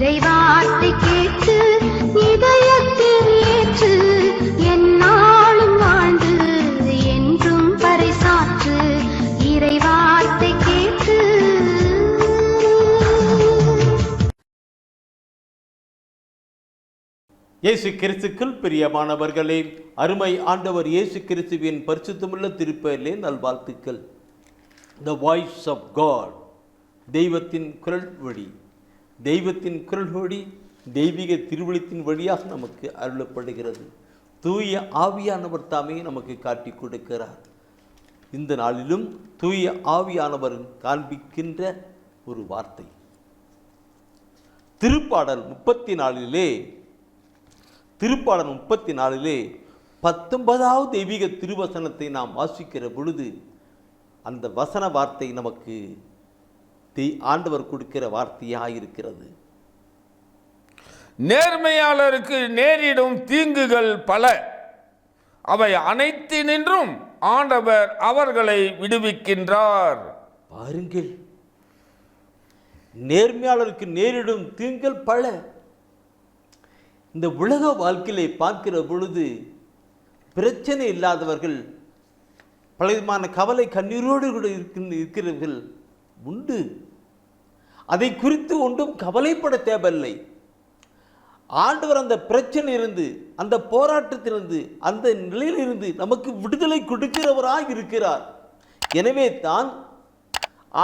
இறைவார்த்தை கேட்டு இதயத்தில் ஏற்று என்னாலும் வாழ்ந்து என்றும் பறைசாற்று இறைவார்த்தை கேட்டு. இயேசு கிறிஸ்துக்குள் பிரியமானவர்களே, அருமை ஆண்டவர் இயேசு கிறிஸ்துவின் பரிசுத்தமுள்ள திருப்பெயரிலே நல்வாழ்த்துக்கள். த வாய்ஸ் ஆஃப் காட், தெய்வத்தின் குரல் வழி. தெய்வத்தின் குரல் வழி தெய்வீக திருவழித்தின் வழியாக நமக்கு அருளப்படுகிறது. தூய ஆவியானவர் தாமே நமக்கு காட்டி கொடுக்கிறார். இந்த நாளிலும் தூய ஆவியானவர் காண்பிக்கின்ற ஒரு வார்த்தை திருப்பாடல் 34 19வது தெய்வீக திருவசனத்தை நாம் வாசிக்கிற பொழுது அந்த வசன வார்த்தை நமக்கு ஆண்டவர் கொடுக்கிற வார்த்தையாக இருக்கிறது. நேர்மையாளருக்கு நேரிடும் தீங்குகள் பல, அவை அனைத்தினின்றும் ஆண்டவர் அவர்களை விடுவிக்கின்றார். பாருங்கள், நேர்மையாளருக்கு நேரிடும் தீங்குகள் பல. இந்த உலக வாழ்க்கையை பார்க்கிற பொழுது பிரச்சனை இல்லாதவர்கள், பலவிதமான கவலை கண்ணீரோடு கூட இருக்கிறவர்கள் உண்டு. அதை குறித்து ஒன்றும் கவலைப்பட தேவையில்லை. ஆண்டவர் அந்த பிரச்சனை இருந்து, அந்த போராட்டத்திலிருந்து, அந்த நிலையிலிருந்து நமக்கு விடுதலை கொடுக்கிறவராக இருக்கிறார். எனவே தான்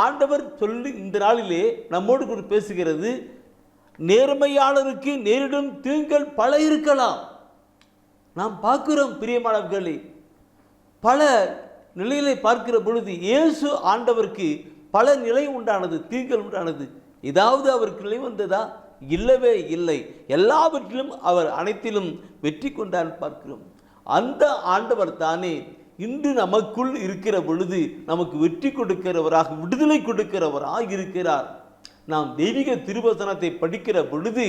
ஆண்டவர் சொல்லி இந்த நாளிலே நம்மோடு கூட பேசுகிறது, நேர்மையாளருக்கு நேரிடும் தீங்குகள் பல இருக்கலாம். நாம் பார்க்கிறோம் பிரியமானவர்களே, பல நிலையிலே பார்க்கிற பொழுது இயேசு ஆண்டவருக்கு பல நிலை உண்டானது, தீங்குகள் உண்டானது. ஏதாவது அவருக்கு நிலை வந்ததா? இல்லவே இல்லை. எல்லாவற்றிலும் அவர் அனைத்திலும் வெற்றி கொண்டான் பார்க்கிறோம். அந்த ஆண்டவர் தானே இன்று நமக்குள் இருக்கிற பொழுது நமக்கு வெற்றி கொடுக்கிறவராக, விடுதலை கொடுக்கிறவராக இருக்கிறார். நாம் தெய்வீக திருவசனத்தை படிக்கிற பொழுது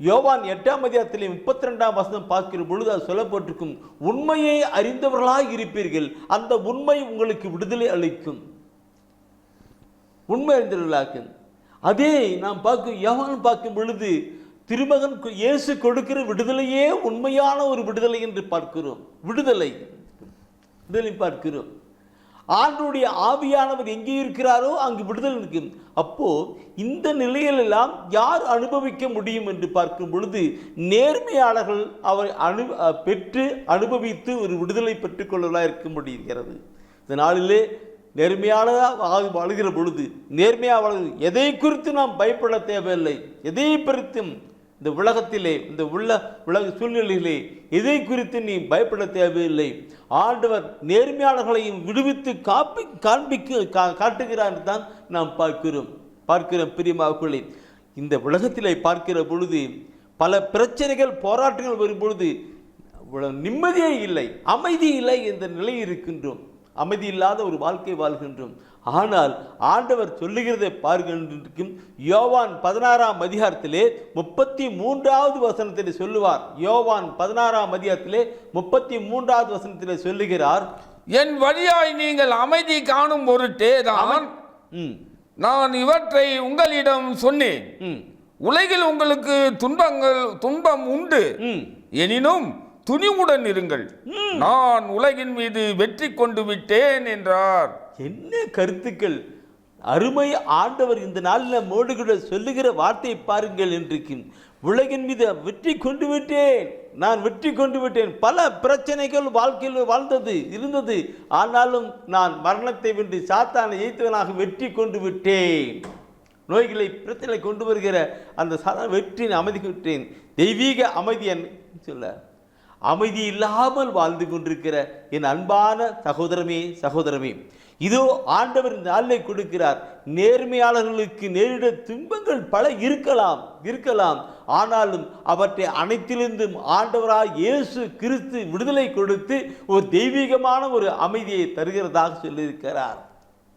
யோவான் 8ஆம் அதிகாரத்திலே 32ஆம் வசனம் பார்க்கிற பொழுது அது சொல்லப்பட்டிருக்கும், உண்மையை அறிந்தவர்களாக இருப்பீர்கள், அந்த உண்மை உங்களுக்கு விடுதலை அளிக்கும். உண்மை அறிந்தவர்களாக அதே நாம் யோவான் பார்க்கும் பொழுது திருமகன் இயேசு கொடுக்கிற விடுதலையே உண்மையான ஒரு விடுதலை என்று பார்க்கிறோம். விடுதலை பார்க்கிறோம். ஆண்டவருடைய ஆவியானவர் எங்கே இருக்கிறாரோ அங்கு விடுதலை இருக்கும். அப்போ இந்த நிலையிலெல்லாம் யார் அனுபவிக்க முடியும் என்று பார்க்கும் பொழுது நேர்மையாளர்கள் அவர் பெற்று அனுபவித்து ஒரு விடுதலை பெற்றுக்கொள்ளலாம் இருக்க முடிகிறது. இந்த நாளிலே நேர்மையாளராக வாழ்கிற பொழுது, நேர்மையாக எதை குறித்து நாம் பயப்பட தேவையில்லை. எதை குறித்தும் இந்த உலகத்திலே, இந்த உலக சூழ்நிலையிலே எதை குறித்து நீ பயப்பட தேவையில்லை. ஆண்டவர் நேர்மையாளர்களையும் விடுவித்து காட்டுகிறார் தான் நாம் பார்க்கிறோம். பிரியமானவர்களே, இந்த உலகத்திலே பார்க்கிற பொழுது பல பிரச்சனைகள், போராட்டங்கள் வரும்பொழுது நிம்மதியே இல்லை, அமைதி இல்லை என்ற நிலையில் இருக்கின்றோம். அமைதி இல்லாத ஒரு வாழ்க்கை வாழ்கின்றோம். ஆனால் ஆண்டவர் சொல்லுகிறதை பார்க்கின்றோம். யோவான் 16ஆம் அதிகாரத்திலே 33வது வசனத்திலே சொல்லுவார். யோவான் 16ஆம் அதிகாரத்திலே 33வது வசனத்திலே சொல்லுகிறார், என் வழியாய் நீங்கள் அமைதி காணும் பொருட்டே தான் நான் இவற்றை உங்களிடம் சொன்னேன். உலகில் உங்களுக்கு துன்பம் உண்டு, எனினும் துணிவுடன் இருங்கள், நான் உலகின் மீது வெற்றி கொண்டு விட்டேன் என்றார். என்ன கருத்துக்கள்! அருமை ஆண்டவர் இந்த நாளில் மோடு கூட சொல்லுகிற வார்த்தையை பாருங்கள். இன்றைக்கு உலகின் மீது வெற்றி கொண்டு விட்டேன், நான் வெற்றி கொண்டு விட்டேன். பல பிரச்சனைகள் வாழ்க்கையில் இருந்தது. ஆனாலும் நான் மரணத்தை வென்று சாத்தானை ஜெயித்தவனாக வெற்றி கொண்டு விட்டேன். நோய்களை, பிரச்சனை கொண்டு வருகிற அந்த வெற்றி அமைதி விட்டேன். தெய்வீக அமைதியன் சொல்ல, அமைதி இல்லாமல் வாழ்ந்து கொண்டிருக்கிற என் அன்பான சகோதரமே, இதோ ஆண்டவர் இந்த நாளிலே கொடுக்கிறார். நேர்மையாளர்களுக்கு நேரிட துன்பங்கள் பல இருக்கலாம். ஆனாலும் அவற்றை அனைத்திலிருந்தும் ஆண்டவராய் இயேசு கிறிஸ்து விடுதலை கொடுத்து ஒரு தெய்வீகமான ஒரு அமைதியை தருகிறதாக சொல்லியிருக்கிறார்.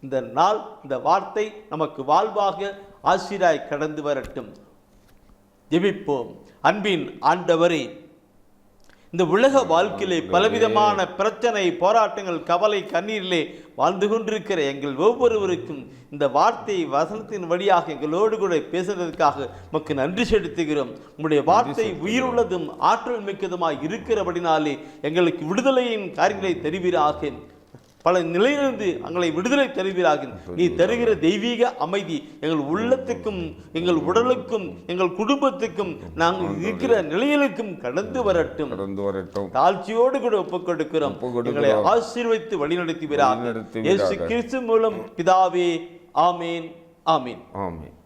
இந்த நாள், இந்த வார்த்தை நமக்கு வாழ்வாக ஆசீராய் கடந்து வரட்டும். ஜெபிப்போம். அன்பின் ஆண்டவரே, இந்த உலக வாழ்க்கையிலே பலவிதமான பிரச்சனை, போராட்டங்கள், கவலை, கண்ணீரிலே வாழ்ந்து கொண்டிருக்கிற எங்கள் ஒவ்வொருவருக்கும் இந்த வார்த்தை வசனத்தின் வழியாக எங்களோடு கூட பேசுறதுக்காக உமக்கு நன்றி செலுத்துகிறோம். உங்களுடைய வார்த்தை உயிருள்ளதும் ஆற்றல் மிக்கதுமாய் இருக்கிறபடினாலே எங்களுக்கு விடுதலையின் காரியங்களை தெரிவீராக. பல நிலையிலிருந்து எங்களை விடுதலை தருவீராக. நீ தருகிற தெய்வீக அமைதி எங்கள் உள்ளத்துக்கும், எங்கள் உடலுக்கும், எங்கள் குடும்பத்துக்கும், நாங்கள் இருக்கிற நிலைகளுக்கும் கடந்து வரட்டும். தாழ்ச்சியோடு கூட ஒப்புக் கொடுக்கிறோம். எங்களை ஆசீர்வதித்து வழிநடத்துவீராக. இயேசு கிறிஸ்து மூலம் பிதாவே, ஆமேன், ஆமேன், ஆமேன்.